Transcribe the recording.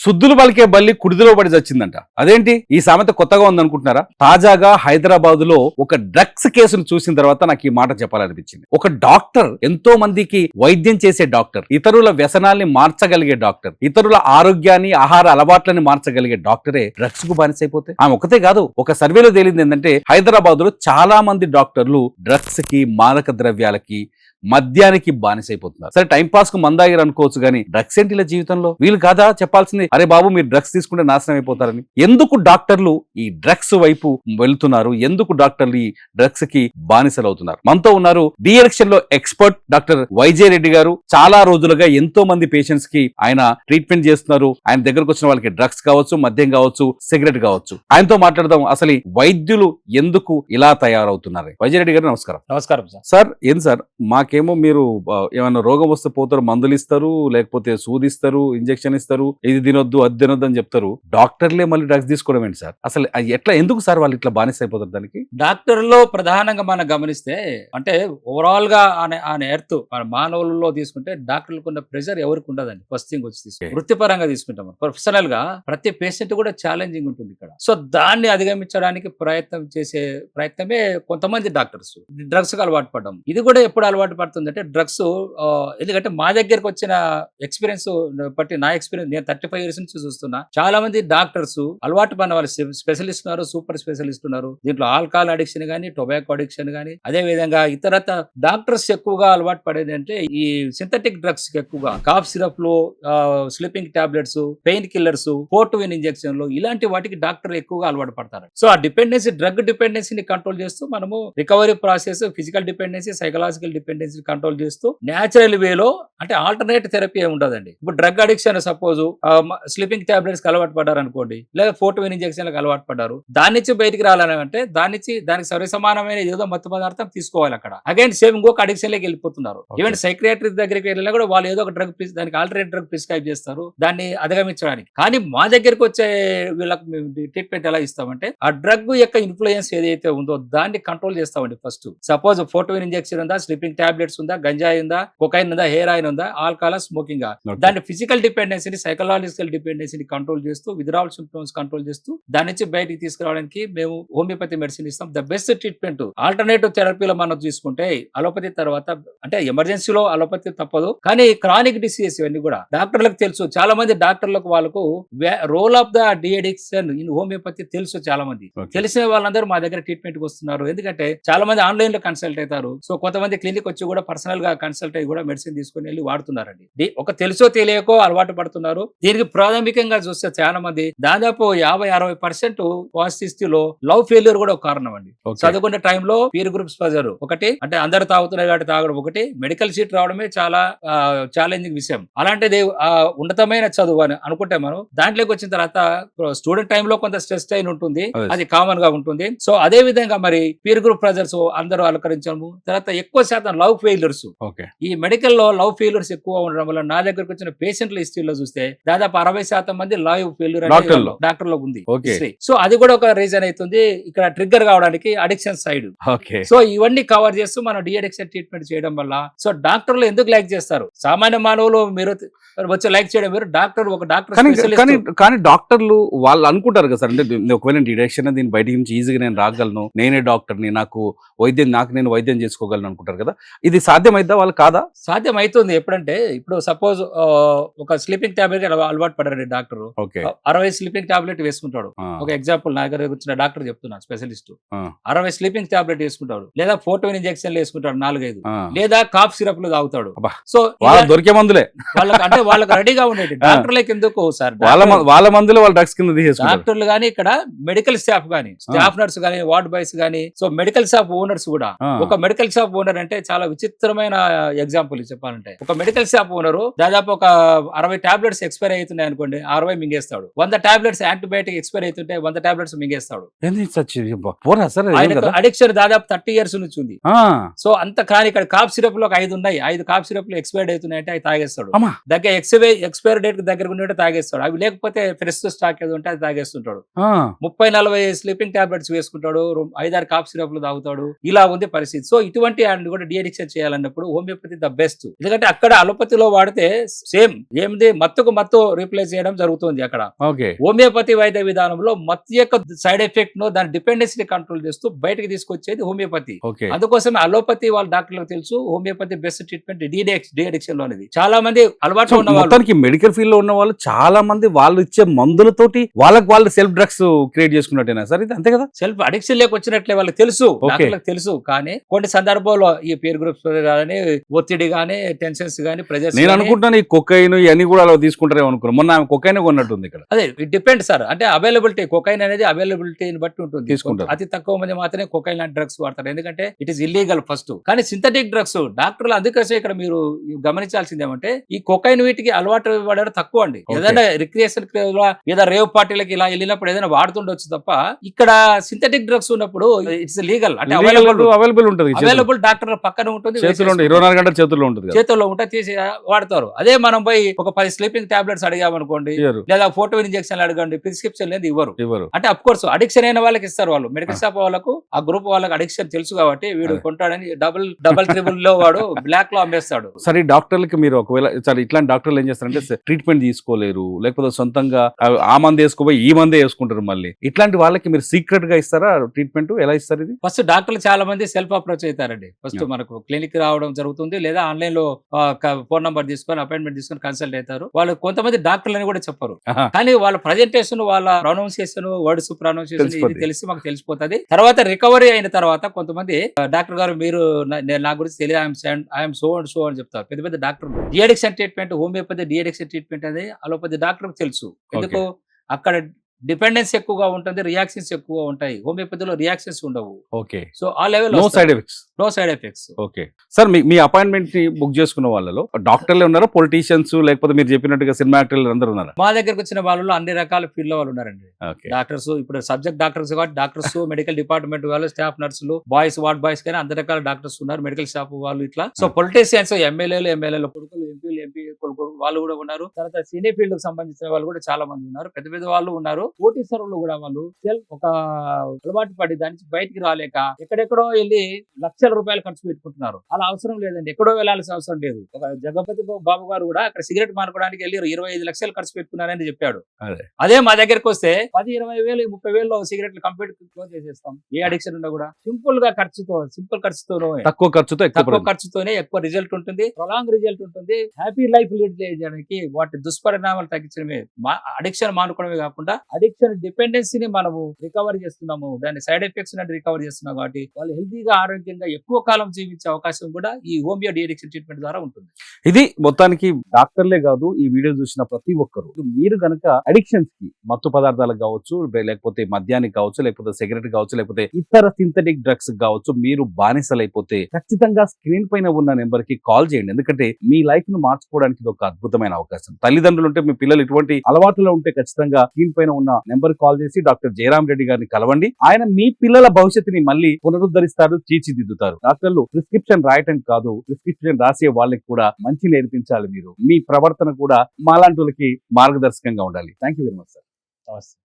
సుద్దులు పలికే బల్లి కుడిదిలో పడి చచ్చిందంట. అదేంటి ఈ సామెత కొత్తగా ఉందనుకుంటున్నారా? తాజాగా హైదరాబాద్ లో ఒక డ్రగ్స్ కేసును చూసిన తర్వాత నాకు ఈ మాట చెప్పాలనిపించింది. ఒక డాక్టర్, ఎంతో మందికి వైద్యం చేసే డాక్టర్, ఇతరుల వ్యసనాల్ని మార్చగలిగే డాక్టర్, ఇతరుల ఆరోగ్యాన్ని ఆహార అలవాట్లని మార్చగలిగే డాక్టరే డ్రగ్స్ కు బానిసైపోతే ఆమె ఒకతే కాదు. ఒక సర్వేలో తేలింది ఏంటంటే హైదరాబాద్ లో చాలా మంది డాక్టర్లు డ్రగ్స్ కి, మాదక ద్రవ్యాలకి, మద్యానికి బానిసైపోతున్నారు. సరే టైం పాస్ కు మందాగిరు అనుకోవచ్చు కానీ డ్రగ్స్ ఏంటి ఇలా జీవితంలో? వీళ్ళు కాదా చెప్పాల్సింది, అరే బాబు మీరు డ్రగ్స్ తీసుకుంటే నాశనం అయిపోతారని. ఎందుకు డాక్టర్లు ఈ డ్రగ్స్ వైపు వెళ్తున్నారు? ఎందుకు డాక్టర్లు ఈ డ్రగ్స్ కి బానిసలు అవుతున్నారు? మనతో ఉన్నారు డి అడిక్షన్ లో ఎక్స్పర్ట్ డాక్టర్ వైజే రెడ్డి గారు. చాలా రోజులుగా ఎంతో మంది పేషెంట్స్ కి ఆయన ట్రీట్మెంట్ చేస్తున్నారు. ఆయన దగ్గరకు వచ్చిన వాళ్ళకి డ్రగ్స్ కావచ్చు, మద్యం కావచ్చు, సిగరెట్ కావచ్చు. ఆయనతో మాట్లాడదాం. అసలు ఈ వైద్యులు ఎందుకు ఇలా తయారవుతున్నారు? వైజే రెడ్డి గారు నమస్కారం. నమస్కారం సార్. సార్ ఏంటి సార్, మాకేమో మీరు ఏమైనా రోగం వస్తే పోతారు, మందులు ఇస్తారు, లేకపోతే సూదిస్తారు, ఇంజెక్షన్ ఇస్తారు, ఇది తినొద్దు అది తినొద్దు అని చెప్తారు. డాక్టర్లే మళ్ళీ డ్రగ్స్ తీసుకోవడం ఏంటి సార్? అసలు ఎట్లా, ఎందుకు సార్ వాళ్ళు ఇట్లా బానిస అయిపోతారు దానికి? డాక్టర్లో ప్రధానంగా మనం గమనిస్తే అంటే ఓవరాల్ గా ఆన్ ఎర్త్ మన మానవులలో తీసుకుంటే డాక్టర్లకు ఉన్న ప్రెషర్ ఎవరికి ఉండదండి. ఫస్ట్ థింగ్ వచ్చి తీసుకుంటాం, వృత్తిపరంగా తీసుకుంటాం. ప్రొఫెషనల్ గా ప్రతి పేషెంట్ కూడా ఛాలెంజింగ్ ఉంటుంది ఇక్కడ. సో దాన్ని అధిగమించడానికి ప్రయత్నం చేసే ప్రయత్నమే కొంతమంది డాక్టర్స్ డ్రగ్స్ కు అలవాటు పడ్డం. ఇది కూడా ఎప్పుడు అలవాటు పడుతుంది అంటే డ్రగ్స్, ఎందుకంటే మా దగ్గరకు వచ్చిన ఎక్స్పీరియన్స్ బట్టి, నా ఎక్స్పీరియన్స్, నేను 35 years నుంచి చూస్తున్నా. చాలా మంది డాక్టర్స్ అలవాటు పడిన వాళ్ళు స్పెషలిస్ట్ ఉన్నారు, సూపర్ స్పెషలిస్ట్ ఉన్నారు. దీంట్లో ఆల్కహాల్ అడిక్షన్ గానీ, టొబాకో అడిక్షన్ గానీ, అదే విధంగా ఇతరత డాక్టర్స్ ఎక్కువగా అలవాటు పడేది అంటే ఈ సింథటిక్ డ్రగ్స్ కి ఎక్కువగా cough సిరప్లు, sleeping tablets, pain killers, పోర్టువిన్ ఇంజెక్షన్లు, ఇలాంటి వాటికి డాక్టర్లు ఎక్కువగా అలవాటు పడతారు. సో ఆ డిపెండెన్సీ, డ్రగ్ డిపెండెన్సీని కంట్రోల్ చేస్తూ మనము recovery process, physical dependency, psychological dependency control చేస్తూ న్యాచురల్ వేలో, అంటే ఆల్టర్నేట్ థెరపీ ఏమి ఉండదండి. ఇప్పుడు drug addiction suppose sleeping tablets కి అలవాటు పడ్డారు అనుకోండి, లేదా ఫోర్టువిన్ ఇంజెక్షన్లకు అలవాటు పడ్డారు, దాని నుంచి బయటికి రావాలని అంటే దానికి సరి సమానమైన ఏదో మత్తు పదార్థం తీసుకోవాలి. అక్కడ అగైన్ సేమ్ ఇంకొక అడిక్షన్ లోకి వెళ్ళిపోతున్నారు. ఈవెన్ సైక్రియాట్రిక్ దగ్గరికి వెళ్ళినా కూడా వాళ్ళు ఏదో ఒక డ్రగ్, దానికి ఆల్టర్నేట్ డ్రగ్ ప్రిస్క్రైబ్ చేస్తారు దాన్ని అధిగమించడానికి. కానీ మా దగ్గరికి వచ్చే వీళ్ళకి ట్రీట్మెంట్ ఎలా ఇస్తామంటే ఆ డ్రగ్ యొక్క ఇన్ఫ్లుయెన్స్ ఏదైతే ఉందో దాన్ని కంట్రోల్ చేస్తామండి. ఫస్ట్ సపోజ్ ఫోర్టువిన్ ఇంజెక్షన్ ఉందా, స్లీపింగ్ టాబ్లెట్స్ ఉందా, గంజాయి ఉందా, కొకైన్ ఉందా, హెయిర్ ఆయిల్ ఉందా, ఆల్కహాల్, స్మోకింగ్, దాని ఫిజికల్ డిపెండెన్సీని, సైకలాజికల్ డిపెండెన్సీని కంట్రోల్ చేస్తూ, విత్డ్రావల్ సింప్టమ్స్ కంట్రోల్ చేస్తూ దాని నుంచి బయటికి తీసుకురావడానికి మేము హోమియోపతి మెడిసిన్ ఇస్తాం. The best treatment. ఆల్టర్నేటివ్ థెరపీలో మనం తీసుకుంటే అలోపతి తర్వాత, అంటే ఎమర్జెన్సీలో అలోపతి తప్పదు, కానీ క్రానిక్ డిసీజెస్ ఇవన్నీ కూడా డాక్టర్లకు తెలుసు. చాలా మంది డాక్టర్లకు వాళ్ళకు role of the de addiction in homeopathy తెలుసు. చాలా మంది తెలిసిన వాళ్ళందరూ మా దగ్గర ట్రీట్మెంట్ వస్తున్నారు. ఎందుకంటే చాలా మంది ఆన్లైన్ లో కన్సల్ట్ అవుతారు. సో కొంతమంది క్లినిక్ వచ్చి కూడా పర్సనల్ గా కన్సల్ట్ అయ్యి కూడా మెడిసిన్ తీసుకుని వెళ్ళి వాడుతున్నారండి. ఒక తెలుసో తెలియకో అలవాటు పడుతున్నారు. దీనికి ప్రాథమికంగా చూస్తే చాలా మంది దాదాపు 50-60% పాజిటివిటీలో లవ్ ఫెయిల్యూర్ కూడా ఒక కారణం అండి. చదువుకునే టైంలో పీర్ గ్రూప్స్ ప్రెజర్ ఒకటి, అంటే అందరు తాగుతున్నారు కాబట్టి తాగడం ఒకటి, మెడికల్ సీట్ రావడమే చాలా ఛాలెంజింగ్ విషయం. అలాంటిది ఉన్నతమైన చదువు అని అనుకుంటే మనం దాంట్లోకి వచ్చిన తర్వాత స్టూడెంట్ టైంలో కొంత స్ట్రెస్ అయిన ఉంటుంది, అది కామన్ గా ఉంటుంది. సో అదే విధంగా మరి పీర్ గ్రూప్ ప్రెజర్స్ అందరూ అలకరించడము, తర్వాత ఎక్కువ శాతం లవ్ ఫెయిల్యూర్స్. ఈ మెడికల్ లో లవ్ ఫెయిల్యూర్స్ ఎక్కువ ఉండడం వల్ల నా దగ్గరకు వచ్చిన పేషెంట్ల హిస్టరీలో చూస్తే దాదాపు 60% మంది లవ్ ఫెయిల్యూర్ డాక్టర్ లో ఉంది. సో అది కూడా ఒక రీజన్ అవుతుంది ఇక్కడ ట్రిగ్గర్ కావడానికి, అడిక్షన్ సైడ్. సో ఇవన్నీ కవర్ చేస్తూ మనం డి అడిక్షన్ ట్రీట్మెంట్ చేయడం వల్ల, సో డాక్టర్లు ఎందుకు లైక్ చేస్తారు? సామాన్య మానవులు మీరు వచ్చి లైక్ చేయడం మీరు, డాక్టర్ ఒక డాక్టర్ కానీ డాక్టర్లు వాళ్ళు అనుకుంటారు కదా సార్, అంటే ఒకవేళ డి అడిక్షన్ దీని బయట నుంచి ఈజీగా నేను రాగలను, నేనే డాక్టర్ని, నాకు నేను వైద్యం చేసుకోగలను అనుకుంటారు కదా. ఇది సాధ్యమైద్దా? వాళ్ళు కాదా? సాధ్యం అవుతుంది. ఎప్పుడంటే ఇప్పుడు సపోజ్ ఒక స్లీపింగ్ టాబ్లెట్ అలవాటు పడారు డాక్టర్, 60 స్లీపింగ్ టాబ్లెట్ వేసుకుంటాడు. ఒక ఎగ్జాంపుల్ నా దగ్గర వచ్చిన డాక్టర్ చెప్తున్నా, స్పెషలిస్ట్ 60 స్లీపింగ్ టాబ్లెట్ వేసుకుంటాడు, లేదా ఫోర్టువిన్ ఇంజెక్షన్లు వేసుకుంటాడు 4-5, లేదా కాఫ్ సిరప్లు తాగుతాడు. సో దొరికే మందులే వాళ్ళకి రెడీగా ఉండేది. డాక్టర్లకి ఎందుకు సార్, వాళ్ళ మందులు వాళ్ళ డ్రగ్స్ కింద డాక్టర్లు గానీ, ఇక్కడ మెడికల్ స్టాఫ్ గానీ, స్టాఫ్ నర్స్ గానీ, వార్డ్ బాయ్స్ గానీ, సో మెడికల్ షాప్ ఓనర్స్ కూడా. ఒక మెడికల్ షాప్ ఓనర్ అంటే చాలా విచిత్రమైన ఎగ్జాంపుల్ చెప్పాలంటే, ఒక మెడికల్ షాప్ ఓనరు దాదాపు ఒక 60 టాబ్లెట్స్ ఎక్స్పైర్ అవుతున్నాయి అనుకోండి, 60 మింగేస్తాడు. 100 టాబ్లెట్స్ యాంటీబయాటిక్ ఎక్స్పైర్ అవుతుంటే 100 టాబ్లెట్స్ మింగేస్తాడు. అడిక్షన్ దాదాపు 30 years నుంచి ఉంది. సో అంత కానీ ఇక్కడ కాఫ్ సిరప్ లో 5 ఉన్నాయి, 5 కాఫ్ సిరప్లు ఎక్స్పైర్డ్ అవుతున్నాయంటే అవి తాగేస్తాడు. దగ్గర ఎక్స్పైరీ డేట్ దగ్గర ఉండే తాగేస్తాడు. అవి లేకపోతే ఫ్రెష్ స్టాక్ ఏదో ఉంటే అది తాగేస్తుంటాడు. 30-40 స్లీపింగ్ టాబ్లెట్స్ వేసుకుంటాడు, 5-6 కాఫ్ సిరప్లు తాగుతాడు. ఇలా ఉంది పరిస్థితి. సో ఇటువంటి కూడా డి అడిక్షన్ అడిక్షన్ చేయాలన్నప్పుడు హోమియోపతి ద బెస్ట్. ఎందుకంటే అక్కడ అలోపతిలో వాడితే సేమ్ ఏంది మత్తుకు మత్తు రీప్లేస్ చేయడం జరుగుతుంది అక్కడ. ఓకే. హోమియోపతి వైద్య విధానంలో మత్తు యొక్క సైడ్ ఎఫెక్ట్ ను దాని డిపెండెన్సీని కంట్రోల్ చేస్తూ బయటకు తీసుకొచ్చేది హోమియోపతి. ఓకే. అందుకోసమే అలోపతి వాళ్ళ డాక్టర్లకు తెలుసు homeopathy best treatment de addiction లో అనేది. చాలా మంది అలవాటు ఉన్న వాళ్ళు మొత్తానికి మెడికల్ ఫీల్డ్ లో ఉన్న వాళ్ళు చాలా మంది వాళ్ళు ఇచ్చే మందులతోటి వాళ్ళు సెల్ఫ్ డ్రగ్స్ క్రియేట్ చేసుకున్నట్టేనా సార్ ఇది? అంతే కదా? సెల్ఫ్ అడిక్షన్ లేక వచ్చినట్లే వాళ్ళకి తెలుసు, డాక్టర్లకు తెలుసు. కానీ కొన్ని సందర్భాల్లో ఈ పేర్ గ్రూప్స్ కానీ ఒత్తిడి కానీ టెన్షన్స్ కానీ ప్రెజర్స్ నేను అనుకుంటాను ఈ కొకైన్ ఇవన్నీ కూడా అలా తీసుకుంటారేమో అనుకున్నాను. మొన్న ఆమె కొకైన్ కొన్నట్టుంది ఇక్కడ. అదే ఇట్ డిపెండ్ సార్. అంటే అవైలబిలిటీ కొకైన్ అనేది అవైలబిలిటీని బట్టి ఉంటుంది. తీసుకుంటారు. అతి తక్కువ మంది మాత్రమే కొకైన్ లాంటి డ్రగ్స్ వాడతారు, ఎందుకంటే ఇట్ ఈస్ ఇల్లీగల్ ఫస్ట్. కానీ సింథటిక్ డ్రగ్స్ డాక్టర్లు అందుకోసం ఇక్కడ మీరు గమనించాల్సింది ఏమంటే ఈ కొకైన్ వీటికి అలవాటు పడడం తక్కువ అండి. ఏదైనా రిక్రియేషన్ ఏదైనా రేవ్ పార్టీలకి ఇలా వెళ్ళినప్పుడు ఏదైనా వాడుతుండొచ్చు తప్ప ఇక్కడ సింథటిక్ డ్రగ్స్ ఉన్నప్పుడు ఇట్స్ లీగల్. అంటే అవైలబుల్ ఉంటుంది, అవైలబుల్ డాక్టర్ పక్కన ఉంటుంది, 24 గంటల చేతుల్లో ఉంటే తీసి వాడతారు. అదే మనం పోయి ఒక 10 స్లీపింగ్ టాబ్లెట్స్ అడిగామనుకోండి, లేదా ఫోటో ఇంజెక్షన్ అడగండి, ప్రిస్క్రిప్షన్ లేదు ఇవ్వరు. అంటే అఫ్ కోర్స్ అడిక్షన్ అయిన వాళ్ళకి ఇస్తారు. వాళ్ళు మెడికల్ షాప్ వాళ్ళకు ఆ గ్రూప్ వాళ్ళకి అడిక్షన్ తెలుసు కాబట్టి వీడు కొంటాడని డబుల్ ట్రిబుల్ లో వాడు బ్లాక్ లో అమ్మేస్తాడు. సరే డాక్టర్లకి మీరు ఒకవేళ సరే ఇట్లాంటి డాక్టర్లు ఏం చేస్తారంటే ట్రీట్మెంట్ తీసుకోలేరు, లేకపోతే సొంతంగా ఆ మంది వేసుకోపోయి ఈ మందే వేసుకుంటారు. మళ్ళీ ఇట్లాంటి వాళ్ళకి మీరు సీక్రెట్ గా ఇస్తారా ట్రీట్మెంట్? ఎలా ఇస్తారు ఇది? ఫస్ట్ డాక్టర్లు చాలా మంది సెల్ఫ్ అప్రోచ్ అవుతారండి. ఫస్ట్ మనకు క్లినిక్ రావడం జరుగుతుంది, లేదా ఆన్లైన్ లో ఫోన్ నంబర్ తీసుకొని అపాయింట్మెంట్ తీసుకొని కన్సల్ట్ అవుతారు. వాళ్ళు కొంతమంది డాక్టర్లు అని కూడా చెప్పరు, కానీ వాళ్ళ ప్రజెంటేషన్, వాళ్ళ ప్రొనౌన్సియేషన్, వర్డ్స్ ప్రొనౌన్సియేషన్ ఇది తెలిసి మాకు తెలిసిపోతుంది. తర్వాత రికవరీ అయిన తర్వాత కొంతమంది డాక్టర్ గారు మీరు నా గురించి తెలియదు, ఐఎమ్ సో అండ్ సో అని చెప్తారు పెద్ద పెద్ద డాక్టర్లు. De addiction treatment, homeopathy de addiction treatment అనేది అలోపతి డాక్టర్ తెలుసు. ఎందుకు అక్కడ డిపెండెన్స్ ఎక్కువగా ఉంటుంది, రియాక్షన్స్ ఎక్కువ ఉంటాయి. హోమియోపతిలో రియాక్షన్స్ ఉండవు. ఓకే. సో ఆ level no side effects. Okay sir, మీ అపాయింట్మెంట్ ని బుక్ చేసుకున్న వాళ్ళలో డాక్టర్లే ఉన్నారా, పొలిటీషియన్స్, లేకపోతే మీరు చెప్పినట్టుగా సినిమా యాక్టర్లు అందరూ ఉన్నారా? మా దగ్గరకు వచ్చిన వాళ్ళలో అన్ని రకాల ఫీల్డ్ లో వాళ్ళు ఉన్నారండి. డాక్టర్స్, ఇప్పుడు సబ్జెక్ట్ డాక్టర్స్ కాబట్టి డాక్టర్స్, మెడికల్ డిపార్ట్మెంట్ వాళ్ళు, స్టాఫ్ నర్సులు, బాయ్స్, వార్డ్ బాయ్స్ కానీ అన్ని రకాల డాక్టర్స్ ఉన్నారు, మెడికల్ స్టాఫ్ వాళ్ళు ఇట్లా. సో పొలిటీషియన్స్, ఎమ్మెల్యేలు కొడుకులు, ఎంపీ కొడుకులు వాళ్ళు కూడా ఉన్నారు. తర్వాత సినీ ఫీల్డ్ కు సంబంధించిన వాళ్ళు కూడా చాలా మంది ఉన్నారు, పెద్ద పెద్ద వాళ్ళు ఉన్నారు. కోటీశ్వరులు కూడా వాళ్ళు ఒక అలవాటు పడి దానికి బయటికి రాలేక ఎక్కడెక్కడో వెళ్ళి లక్షల రూపాయలు ఖర్చు పెట్టుకుంటున్నారు. అలా అవసరం లేదండి, ఎక్కడో వెళ్లాల్సిన అవసరం లేదు. ఒక జగపతి బాబు గారు కూడా అక్కడ సిగరెట్ మానుకోవడానికి వెళ్ళి 25 లక్షలు ఖర్చు పెట్టుకున్నారని చెప్పాడు. అదే మా దగ్గరకు వస్తే 10, 20 వేలు, 30 వేలు సిగరెట్లు కంప్లీట్ క్లోజ్ చేసేస్తాం. ఏ అడిక్షన్ ఉన్నా కూడా సింపుల్ తక్కువ ఖర్చుతోనే ఎక్కువ రిజల్ట్ ఉంటుంది, ప్రొలాంగ్ రిజల్ట్ ఉంటుంది. హ్యాపీ లైఫ్ లీడ్ చేయడానికి వాటి దుష్పరిణామాలు తగ్గించడమే అడిక్షన్ మానుకోవడమే కాకుండా అడిక్షన్ డిపెండెన్సీని మనము రికవర్ చేస్తున్నాము, దాని సైడ్ ఎఫెక్ట్స్ రికవర్ చేస్తున్నాం. కాబట్టి వాళ్ళు హెల్తీగా, ఆరోగ్యంగా ఎక్కువ కాలం జీవించే అవకాశం కూడా ఈ హోమియో డి అడిక్షన్ ట్రీట్మెంట్ ద్వారా ఉంటుంది. ఇది మొత్తానికి డాక్టర్లే కాదు, ఈ వీడియో చూసిన ప్రతి ఒక్కరు మీరు గనక అడిక్షన్స్ కి, మత్తు పదార్థాలకు కావచ్చు, లేకపోతే మద్యానికి కావచ్చు, లేకపోతే సిగరెట్ కావచ్చు, లేకపోతే ఇతర సింథటిక్ డ్రగ్స్ కావచ్చు, మీరు బానిసలైపోతే ఖచ్చితంగా స్క్రీన్ పైన ఉన్న నెంబర్ కి కాల్ చేయండి. ఎందుకంటే మీ లైఫ్ ను మార్చుకోవడానికి ఇది ఒక అద్భుతమైన అవకాశం. తల్లిదండ్రులు ఉంటే, మీ పిల్లలు ఇటువంటి అలవాటులో ఉంటే ఖచ్చితంగా స్క్రీన్ పైన ఉన్న నెంబర్ కాల్ చేసి డాక్టర్ జయరామ్ రెడ్డి గారిని కలవండి. ఆయన మీ పిల్లల భవిష్యత్తుని మళ్ళీ పునరుద్ధరిస్తారు, తీర్చిదిద్దుతారు. డాక్టర్లు ప్రిస్క్రిప్షన్ రాయటం కాదు, ప్రిస్క్రిప్షన్ రాసే వాళ్ళకి కూడా మంచి నేర్పించాలి. మీరు మీ ప్రవర్తన కూడా మాలాంటి వాళ్ళకి మార్గదర్శకంగా ఉండాలి. Thank you very much sir. నమస్తే.